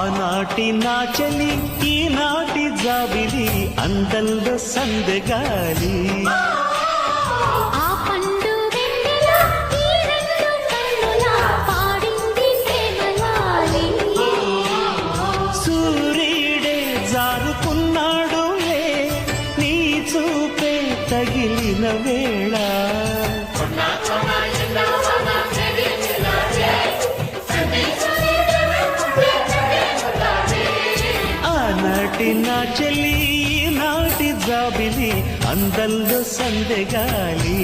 ఆనాటి నా చెలి ఈనాటి జాబిలి అందంలో సందగాలి ఆ పండు వెన్నెల ఈ రెండు కన్నుల పాడింది ప్రేమలాలి సూర్యుడే జారుకున్నాడులే నీ చూపే తగిలిన వేళ ఆనాటి నా చెల్లి నాటి జాబిలి అందంలో సందెగాలి